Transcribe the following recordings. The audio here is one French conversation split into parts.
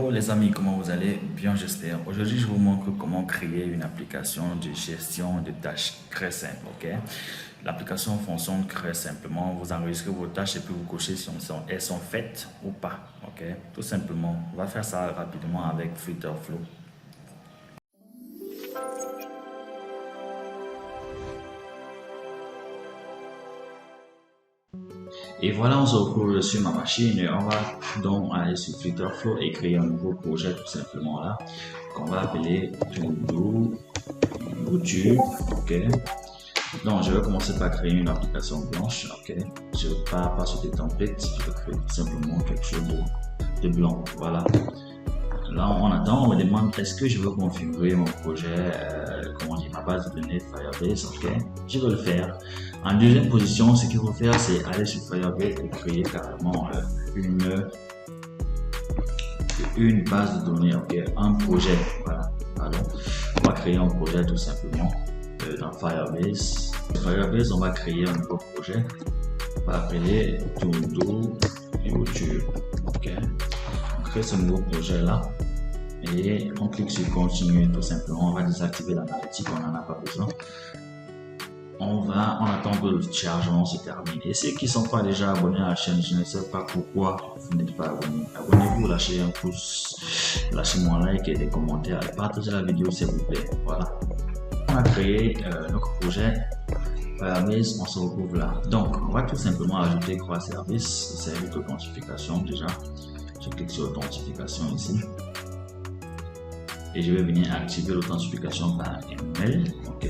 Hello les amis, comment vous allez? Bien j'espère. Aujourd'hui je vous montre comment créer une application de gestion de tâches très simple, ok? L'application fonctionne très simplement, vous enregistrez vos tâches et puis vous cochez si elles sont faites ou pas, ok? Tout simplement, on va faire ça rapidement avec Flutterflow. Et voilà, on se retrouve sur ma machine et on va donc aller sur Flutterflow et créer un nouveau projet tout simplement là, qu'on va appeler YouTube, ok. Donc, je vais commencer par créer une application blanche, ok. Je pars pas sur des templates, je vais créer tout simplement quelque chose de blanc, voilà. Là, on attend, on me demande est-ce que je veux configurer mon projet, comment dire, ma base de données Firebase, ok. Je vais le faire. En deuxième position, ce qu'il faut faire, c'est aller sur Firebase et créer carrément une base de données, ok, un projet, voilà. Pardon. On va créer un projet tout simplement dans Firebase. Firebase, on va créer un nouveau projet. On va appeler YouTube, ok. On crée ce nouveau projet là. Et on clique sur continuer tout simplement. On va désactiver l'analytique, on n'en a pas besoin. On attend que le chargement se termine. Et ceux qui ne sont pas déjà abonnés à la chaîne, je ne sais pas pourquoi vous n'êtes pas abonnés. Abonnez-vous, lâchez un pouce, lâchez-moi un like et des commentaires et partagez la vidéo s'il vous plaît. Voilà. On a créé notre projet Firebase, on se retrouve là. Donc, on va tout simplement ajouter trois services. Le service d'authentification déjà. Je clique sur authentification ici. Et je vais venir activer l'authentification par email, ok.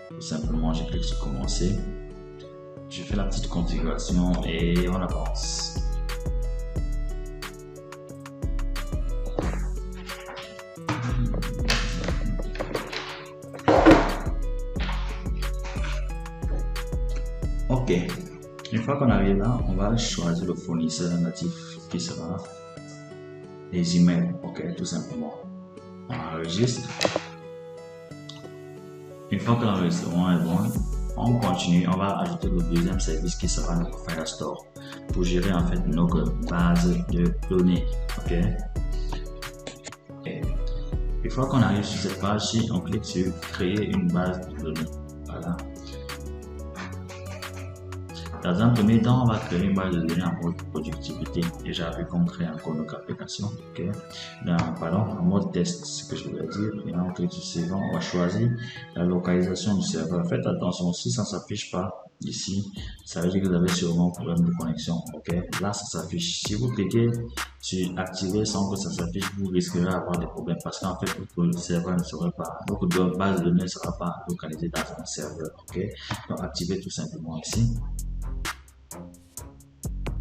Tout simplement, je clique sur commencer. Je fais la petite configuration et on avance. Ok. Une fois qu'on arrive là, on va choisir le fournisseur natif qui sera les emails, ok, tout simplement. On enregistre. Une fois que l'enregistrement est bon, on continue, on va ajouter le deuxième service qui sera notre Firestore pour gérer en fait notre base de données, ok. Et une fois qu'on arrive sur cette page-ci, on clique sur créer une base de données, voilà. Dans un premier temps, on va créer une base de données en mode productivité. Déjà vu qu'on crée encore notre application. Ok. En mode test, ce que je voulais dire. Et là, on clique sur suivant. On va choisir la localisation du serveur. Faites attention, si ça ne s'affiche pas ici, ça veut dire que vous avez sûrement un problème de connexion. Ok. Là, ça s'affiche. Si vous cliquez sur activer sans que ça s'affiche, vous risquerez d'avoir des problèmes parce qu'en fait, votre serveur ne sera pas, votre base de données ne sera pas localisée dans un serveur. Ok. Donc, activez tout simplement ici.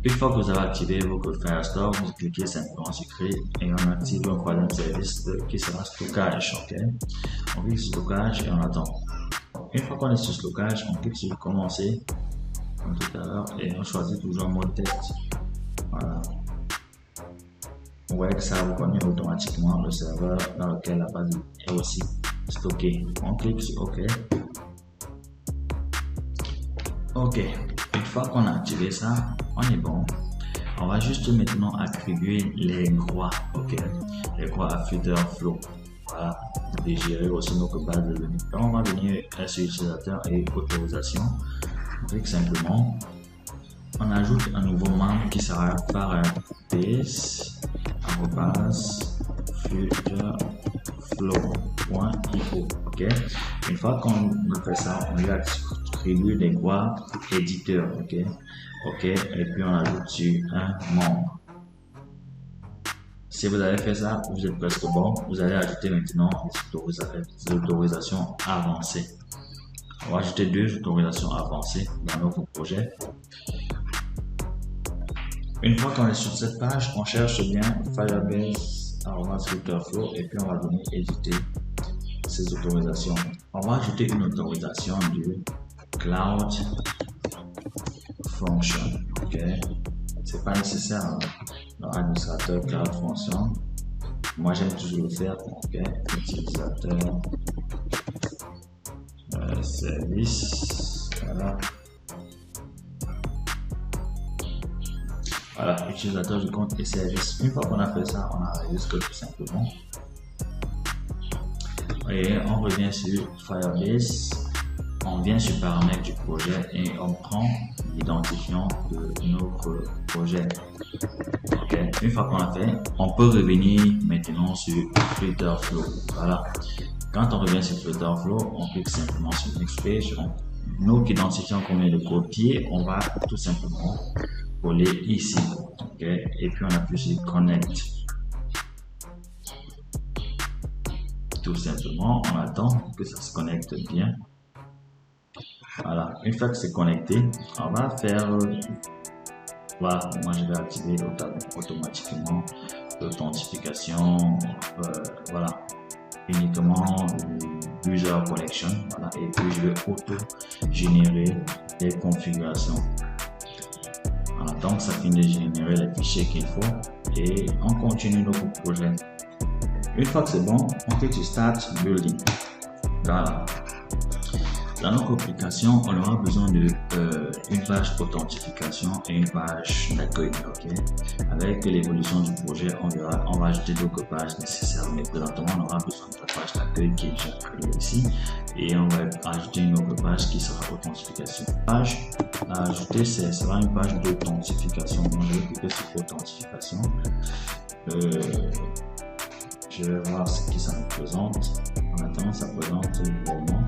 Une fois que vous avez activé votre Firestore, vous cliquez simplement sur créer et on active un troisième service qui sera stockage. Ok. On clique sur stockage et on attend. Une fois qu'on est sur stockage, on clique sur commencer comme tout à l'heure et on choisit toujours mode test. Voilà. Vous voyez que ça reconnaît automatiquement le serveur dans lequel la base est aussi stockée. On clique sur OK. Ok. Une fois qu'on a activé ça, on est bon. On va juste maintenant attribuer les droits, ok, les droits à Flutterflow. Voilà, de gérer aussi notre base de données. Donc on va venir sur utilisateur et autorisation. On clique simplement. On ajoute un nouveau membre qui sera firebase@flutterflow.io. Ok. Une fois qu'on a fait ça, on lui attribue des droits éditeurs. Ok. Ok. Et puis on ajoute sur un membre. Si vous avez fait ça, vous êtes presque bon. Vous allez ajouter maintenant les autorisations avancées. On va ajouter deux autorisations avancées dans notre projet. Une fois qu'on est sur cette page, on cherche bien Firebase@Flutterflow et puis on va venir éditer ces autorisations. On va ajouter une autorisation du Cloud Function. Ok, c'est pas nécessaire dans l'administrateur Cloud Function. Moi j'aime toujours le faire. Ok, utilisateur service. Voilà. Voilà, utilisateur du compte et service. Une fois qu'on a fait ça, on enregistre tout simplement. Et on revient sur Firebase. On vient sur paramètres du projet et on prend l'identifiant de notre projet. Okay. Une fois qu'on l'a fait, on peut revenir maintenant sur Flutterflow. Voilà. Quand on revient sur Flutterflow, on clique simplement sur Next Page. Notre identifiant qu'on vient de copier, on va tout simplement coller ici. Okay. Et puis on appuie sur Connect. Tout simplement, on attend que ça se connecte bien. Voilà, une fois que c'est connecté, on va faire, voilà, moi je vais activer automatiquement l'authentification, voilà, uniquement user connection, voilà, et puis je vais auto-générer les configurations. Voilà, donc ça finit de générer les fichiers qu'il faut et on continue notre projet. Une fois que c'est bon, on clique sur Start Building. Voilà. Dans notre application, on aura besoin de une page authentification et une page d'accueil. Okay? Avec l'évolution du projet, on va ajouter d'autres pages nécessaires. Mais présentement, on aura besoin de la page d'accueil qui est déjà créée ici. Et on va ajouter une autre page qui sera authentification. Page à ajouter, ce sera une page d'authentification. Donc, je vais cliquer sur authentification. Je vais voir ce qui ça me présente. En attendant, ça présente vraiment.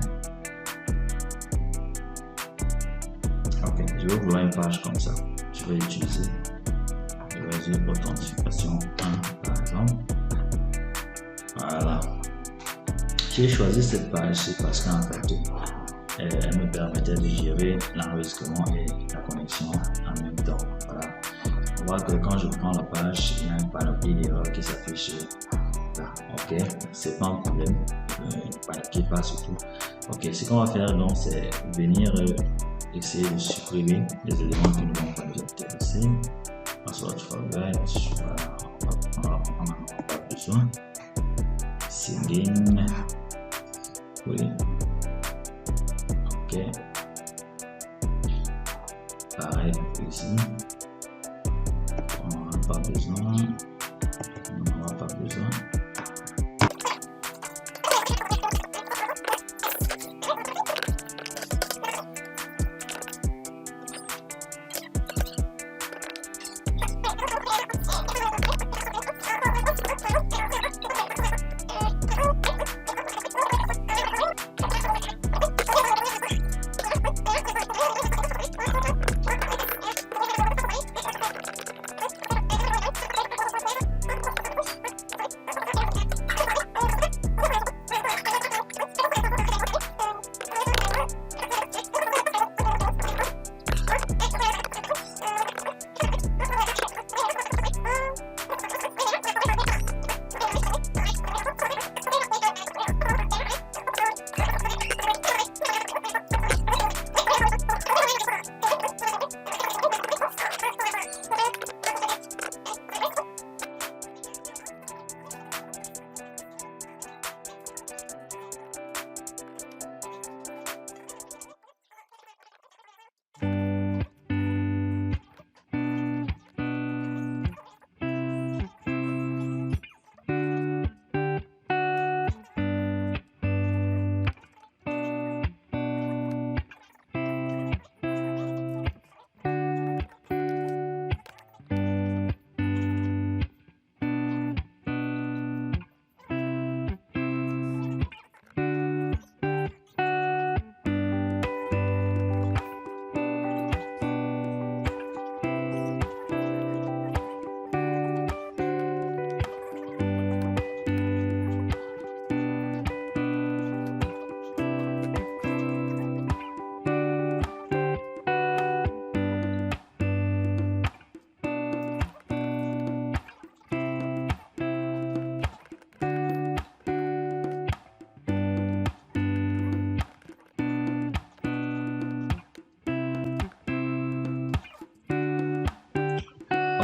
Ok, je vais vouloir une page comme ça. Je vais utiliser. Je vais dire authentification 1 par exemple. Voilà. J'ai choisi cette page-ci parce qu'en fait, elle me permettait de gérer l'enregistrement et la connexion en même temps. Voilà. On voit que quand je prends la page, il y a une panoplie d'erreurs qui s'affiche. Ok, c'est pas un problème, ne paniquez pas surtout. Ok, ce qu'on va faire donc c'est venir essayer de supprimer les éléments qui ne vont pas nous intéresser. Password forget, voilà, on n'en a pas besoin. Singing, oui, ok, pareil ici, on n'en a pas besoin, on n'en a pas besoin.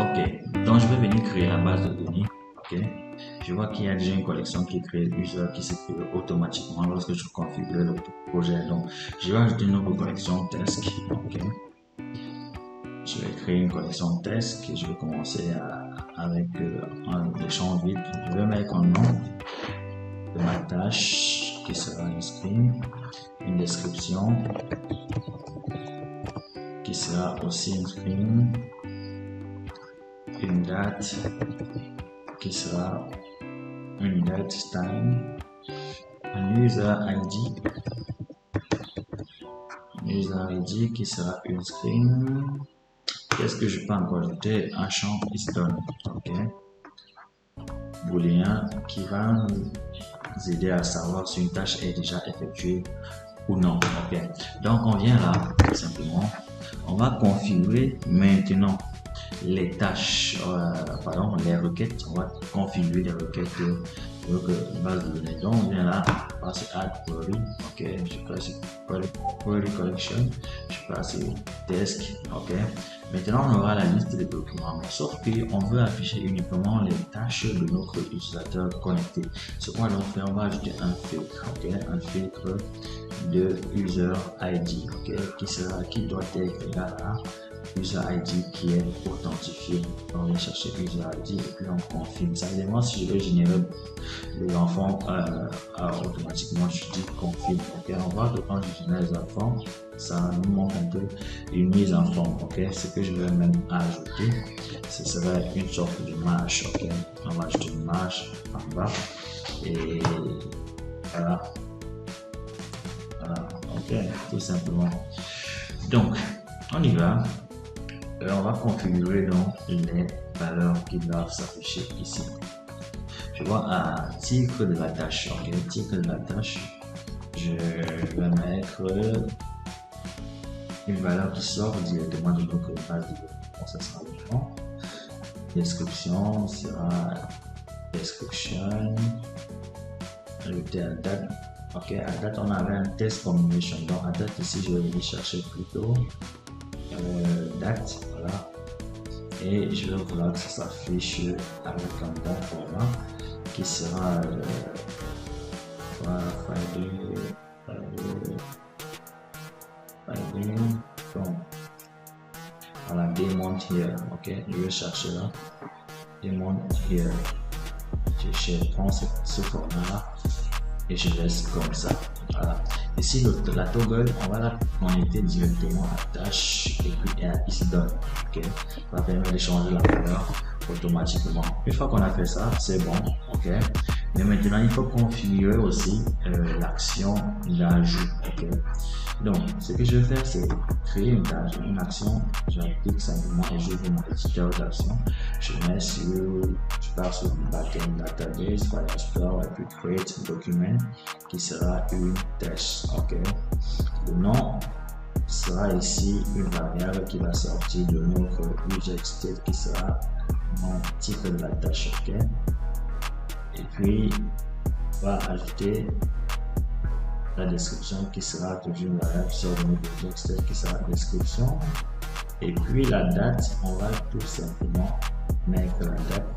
Ok, donc je vais venir créer la base de données. Ok, je vois qu'il y a déjà une collection qui est créée, user qui se crée automatiquement lorsque je configure le projet. Donc, je vais ajouter une nouvelle collection test. Ok, je vais créer une collection de tests et je vais commencer avec des champs vides. Je vais mettre un nom de ma tâche qui sera un screen, une description qui sera aussi un screen, une date qui sera une date time, un user ID qui sera une screen. Qu'est-ce que je peux encore ajouter? Un champ is done, ok, booléen qui va nous aider à savoir si une tâche est déjà effectuée ou non, ok. Donc on vient là, tout simplement, on va configurer maintenant les tâches, les requêtes. On va configurer les requêtes de base de données. Donc on vient là, je passe add query, ok, je passe query collection, je passe desk, ok. Maintenant on aura la liste des documents, sauf qu'on veut afficher uniquement les tâches de notre utilisateur connecté. Ce qu'on va donc faire, on va ajouter un filtre, ok, un filtre de user ID, ok, qui doit être égal à user ID qui est authentifié. On va chercher user ID et puis on confirme. Ça évidemment, si je veux générer les enfants automatiquement, je dis confirme. Ok, on voit que quand je génère les enfants, ça nous montre un peu une mise en forme. Ok, ce que je vais même ajouter, ce serait une sorte de marche. Ok, on va ajouter une marche en bas et voilà. Voilà, ok, tout simplement. Donc, on y va. On va configurer donc les valeurs qui doivent s'afficher ici. Je vois à titre de la tâche, ok, titre de la tâche, je vais mettre une valeur qui sort directement de notre base de données. Bon, ça sera le champ. Description sera description, ajouter à date. Ok, à date on avait un test combination. Donc à date ici je vais venir chercher plutôt date, voilà, et je vais vouloir que ça s'affiche avec un bon format qui sera bon, voilà, demon here, ok, je vais chercher là, demon here, je prends ce format là et je laisse comme ça, voilà. Ici, la toggle, on va la connecter directement à la tâche et puis à isDone. Ok, ça va permettre de changer la valeur automatiquement. Une fois qu'on a fait ça, c'est bon. Ok, mais maintenant il faut configurer aussi l'action d'ajout. Ok, donc ce que je vais faire, c'est créer une tâche, une action. J'applique simplement et j'ouvre mon éditeur d'action. Je pars sur le backend database, Firestore et puis create document qui sera une tâche. Ok, le nom sera ici une variable qui va sortir de notre user state qui sera mon titre de la tâche. Ok, et puis on va ajouter la description qui sera toujours une variable sur de notre user state qui sera description, et puis la date, on va tout simplement mettre la date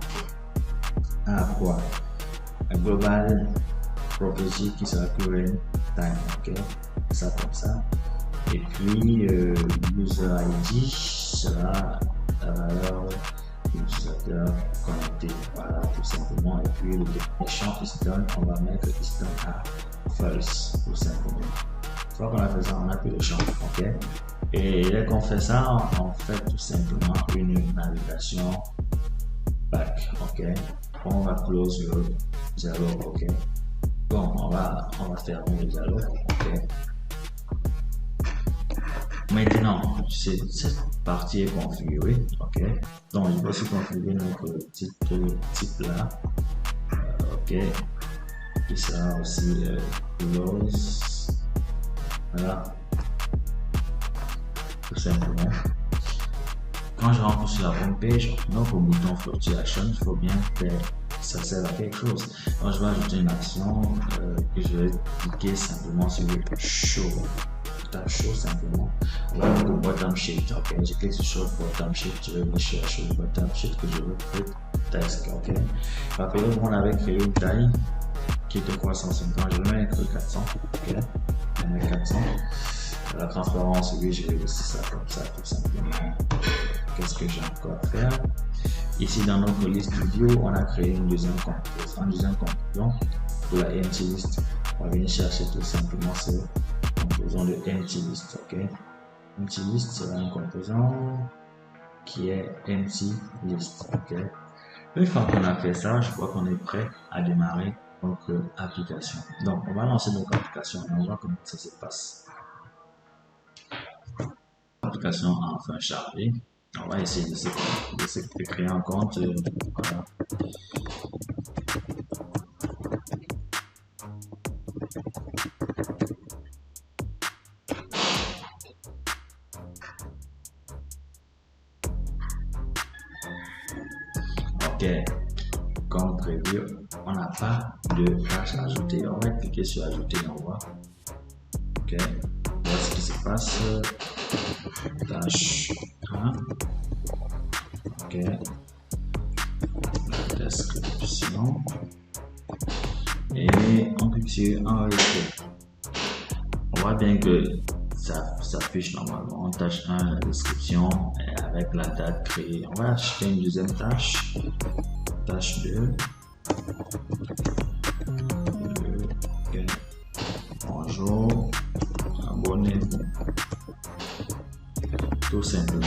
à quoi, un global property qui sera current time. Ok, ça comme ça, et puis user ID sera la valeur utilisateur connecté, voilà, tout simplement. Et puis le champ isDone, on va mettre isDone à false, tout simplement. Une fois qu'on a fait ça, on a pris le champ. Ok, et dès qu'on fait ça, on fait tout simplement une navigation back. Ok, on va close le dialogue. Ok, bon, on va fermer le dialogue. Ok, maintenant cette partie est configurée. Ok, donc il faut aussi configurer notre type là. Ok, qui sera aussi close, voilà, tout simplement. Quand je rentre sur la home page, notre bouton fluctuation, il faut bien que ça serve à quelque chose. Donc je vais ajouter une action que je vais cliquer simplement sur le show. Show simplement. On va aller au bottom sheet. Ok, je clique sur show bottom sheet. Je vais venir chercher le bottom sheet que je veux créer test. Ok, rappelez-vous qu'on avait créé une taille qui était 350. Je vais mettre 400. Ok, je vais mettre 400. La transparence, oui, je vais laisser ça comme ça, tout simplement. Qu'est-ce que j'ai encore à faire? Ici, dans notre liste vidéo, on a créé une deuxième composant pour la empty list. On va venir chercher tout simplement ce composant de empty list, ok? Empty list sera un composant qui est empty list, ok? Une fois qu'on a fait ça, je crois qu'on est prêt à démarrer notre application. Donc, on va lancer notre application et on va voir comment ça se passe. L'application a enfin chargé. On va essayer de créer un compte. Voilà. Ok, comme prévu, on n'a pas de tâche ajoutée. On va cliquer sur ajouter et on voit. Ok, voilà ce qui se passe. Tâche 1. Ok, la description. Et on clique sur enregistrer. On voit bien que ça s'affiche normalement. Tâche 1, la description et avec la date créée. On va acheter une deuxième tâche. Tâche 2. Okay. Bonjour, abonnez-vous. Tout simplement,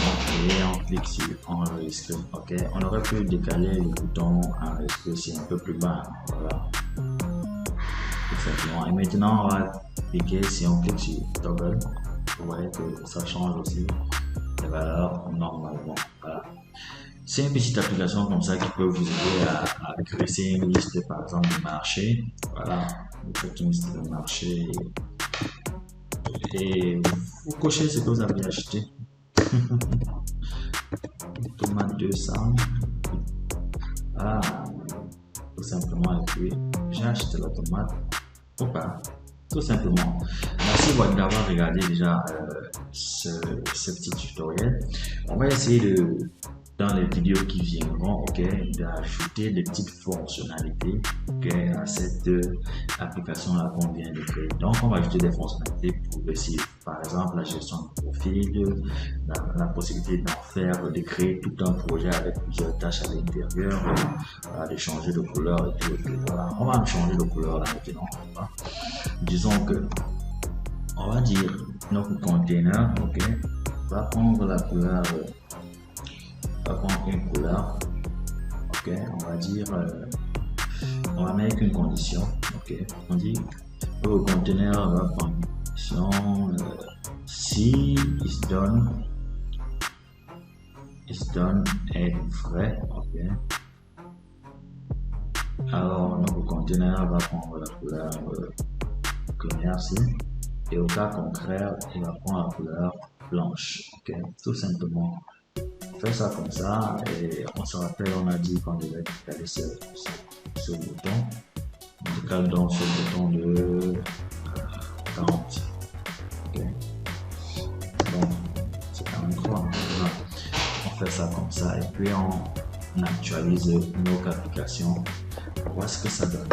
et on clique sur enregistrer. Ok, on aurait pu décaler le bouton enregistrer ici un peu plus bas. Voilà. Tout simplement. Et maintenant, on va cliquer, si on clique sur toggle, vous voyez que ça change aussi les valeurs normalement. Voilà. C'est une petite application comme ça qui peut vous aider à créer une liste par exemple de marché. Voilà, vous faites une liste de marché et vous cochez ce que vous avez acheté. Tomate 200. Voilà, tout simplement. Et puis j'ai acheté la tomate ou pas. Tout simplement. Merci d'avoir regardé déjà ce petit tutoriel. On va essayer dans les vidéos qui viendront, ok, d'ajouter des petites fonctionnalités, ok, à cette application là qu'on vient de créer. Donc on va ajouter des fonctionnalités pour essayer, par exemple la gestion de profil, la possibilité d'en faire, de créer tout un projet avec plusieurs tâches à l'intérieur, de changer de couleur et tout. Voilà, on va changer de couleur là maintenant. Disons que on va dire notre container, ok, va prendre la couleur. On va prendre une couleur, ok, on va dire, on va mettre une condition, ok, on dit que le conteneur va prendre une condition, si is done est vrai, ok, alors notre conteneur va prendre la couleur claire ici, et au cas contraire, il va prendre la couleur blanche, ok, tout simplement. On fait ça comme ça et on se rappelle, on a dit qu'on devait décaler ce bouton. On décale donc ce bouton de 40. Okay. Donc c'est 43. On fait ça comme ça et puis on actualise notre application pour voir ce que ça donne.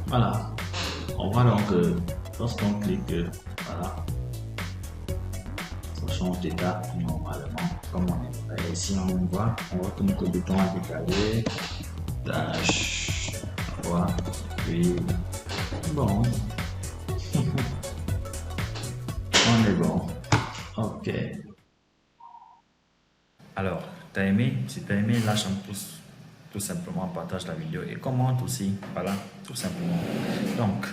Voilà. On voit donc lorsqu'on clique, voilà, ça change d'état normalement, comme on est. Et si on voit que notre bouton est décalé, tâche 3, puis bon, on est bon. Ok. Alors, t'as aimé? Si t'as aimé, lâche un pouce. Tout simplement, partage la vidéo et commente aussi. Voilà, tout simplement. Donc,